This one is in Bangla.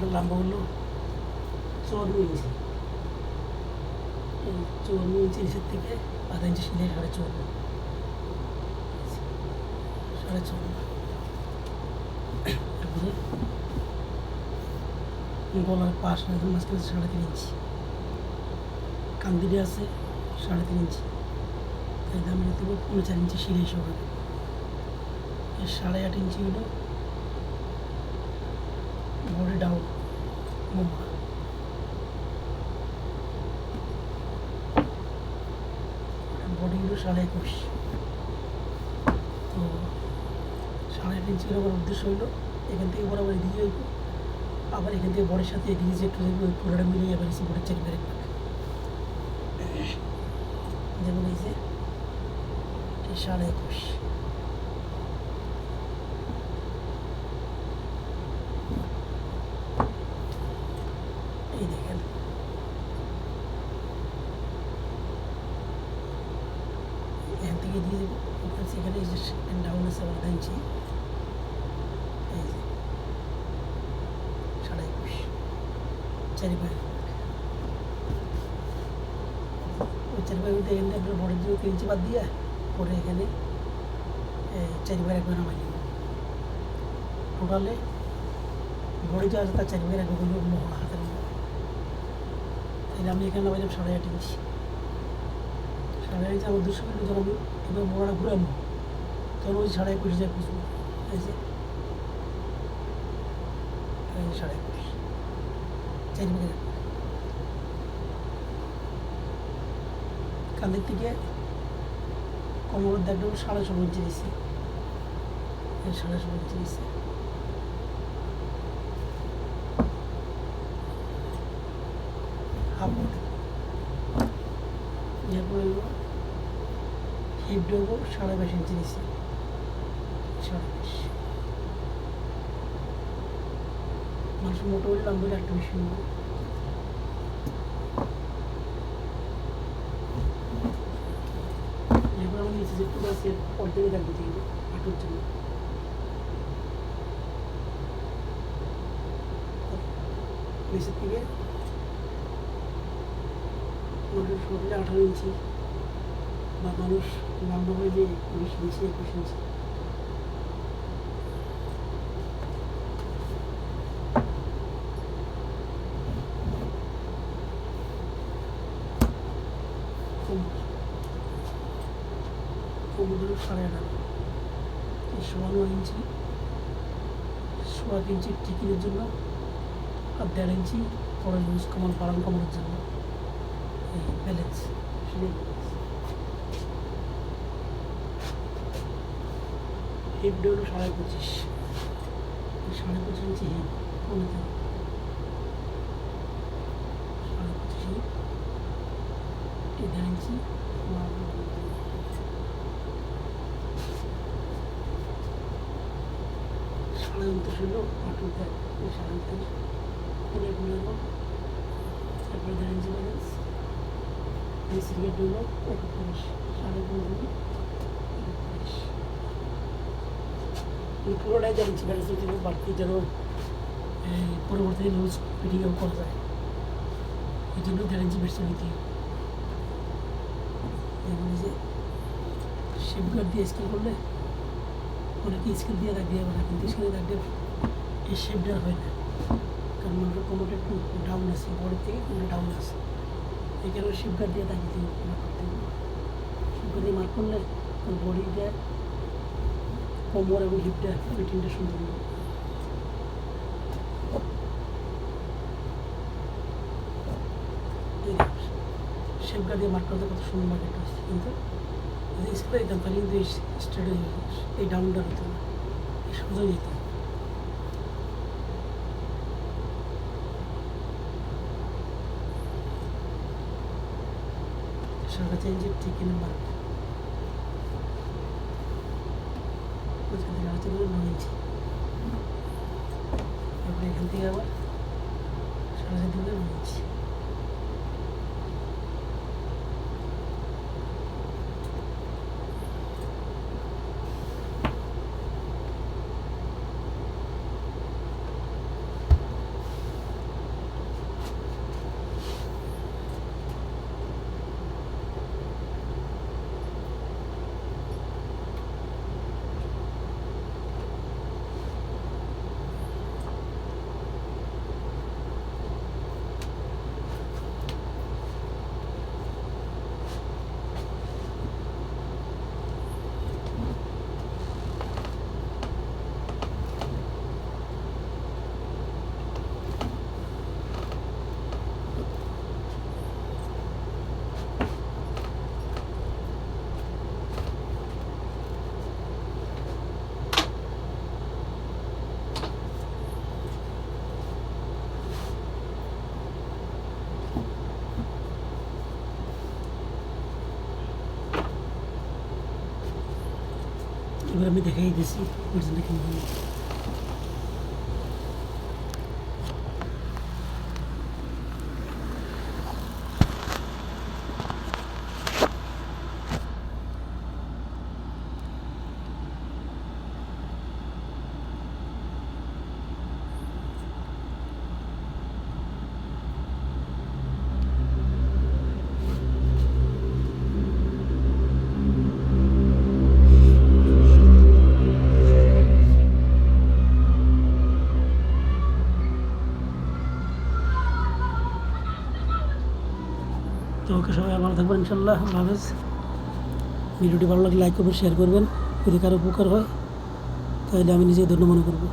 শাড়িটার লম্বা হলো 54 ইঞ্চি। এই 54 ইঞ্চি নিচের থেকে আধা ইঞ্চি সিলাই 54.5, 54.5। তারপরে গলার পাশ মাঝখানে 3.5 ইঞ্চি, কান্দিটা আছে 3.5 ইঞ্চি, তাই দাম নিতে হবে 4.5 ইঞ্চি সিলাই সহ। এই 8.5 ইঞ্চি হলো বডি ডাউন মোমা। বডি হলো 21.5। তো 8.5 ইঞ্চি আমার উদ্দেশ্য হইলো এখান থেকে বরাবর এদিকে হইব, আবার এখান থেকে বডির সাথে এদিকে যে একটু ওই পুরোটা মিলিয়ে আবার এসে বডির চেক করে যেমন এই যে 21.5। এই দেখেন এখান থেকে দিয়ে দেবো সেখানে এই যে ডাউন আছে 1.5 ইঞ্চি, এই যে 21.5 চারিপাশে ওই চারিপাশে মধ্যে এখানে আপনার বডির জন্য 3 ইঞ্চি বাদ দিয়ে পরে এখানে চারিপাশে একবার নামাই নেব। টোটালে বডি যা আছে তার চারিপাশে একবার মোহনা হাতের মতো। তাহলে আমি এখানে নামাইলাম 8.5 ইঞ্চি। 8.5 ইঞ্চি আমার 200 মিনিট যখন আমি এবার মোড়াটা ঘুরাবো তখন ওই 21.5 যায় বুঝবো। এই যে 21.5 চারিপাশে কাঁধের থেকে কোমরের দেখলাম 16.5 ইঞ্চি দিচ্ছে, 16.5 ইঞ্চি দিচ্ছে। হাফ বডি এরপরে হিপ দেবো 22.5 ইঞ্চি দিচ্ছে, 22.5। মানুষ মোটো হলে লম্বা একটু বেশি নেবো। এরপর আমি নিচে যেটুকু আছে অর্ধেকে রাখবো দিয়ে হাঁটুর জন্য। নিচের থেকে মানুষ শরীরে 18 ইঞ্চি বা মানুষ লম্বা হইলে 20 ইঞ্চি 21 ইঞ্চি। কোমর 18.5, 16 ইঞ্চি, 16 ইঞ্চি টিকিনের জন্য আর 1.5 ইঞ্চি পরে লুজ কমন বাড়ান কমানোর জন্য এই ব্যালেন্স। হিপ হলো 25.5, 25.5 ইঞ্চি হিপ কমে 25 হিপ, 1.5 ইঞ্চি সাড়ে 29 হলো হাঁটুতে 29.5 করে গুলো তারপরে 1.5 ইঞ্চি ব্যালেন্স। এই সিগারেট হলো 31, 15.5 পুরোটাই 1.5 ইঞ্চি ব্যালেন্স দিতে বাড়তি যেন পরবর্তী লুজ ফিটিংও করা যায়, এই জন্য 1.5 ইঞ্চি বেশি নিতে হবে। এগুলো যে শেপগার্ড দিয়ে স্কেল করলে অনেকে স্কেল দিয়ে দাগ দিয়ে পারে, কিন্তু স্কেলে দাগ দিয়ে এই শেপটা হয় না, কারণ আমাদের কোনোটা একটু ডাউন আছে, বডির থেকে কোনোটা ডাউন আছে, এই কারণে শেপগার্ড দিয়ে দাগ দিতে মার্ক করতে হবে। শেপগার্ড দিয়ে মার্ক করলে বডিটা কোমর এবং হিপটা ফিটিংটা সুন্দর হবে। শেপগার্ড দিয়ে মার্ক করতে কত সুন্দর মার্কেট হচ্ছে, কিন্তু যদি স্প্রে দিতাম তাহলে কিন্তু এই স্ট্রেট হয়ে যাবে, এই ডাউনটা হতো না, এই সোজা যেত। সাড়ে 4 ইঞ্চি টিকিন মার্ক, 9 ইঞ্চি। তারপরে এখান থেকে আবার 4.5 থেকে 9 ইঞ্চি। এবার আমি দেখাই দিয়েছি মেডিসিনটা কীভাবে। তো ওকে, সবাই ভালো থাকবেন ইনশাল্লাহ। আল্লাহ হাফেজ। ভিডিওটি ভালো লাগলে লাইক করবেন, শেয়ার করবেন। যদি কারো উপকার হয় তাহলে আমি নিজেকে ধন্য মনে করবো।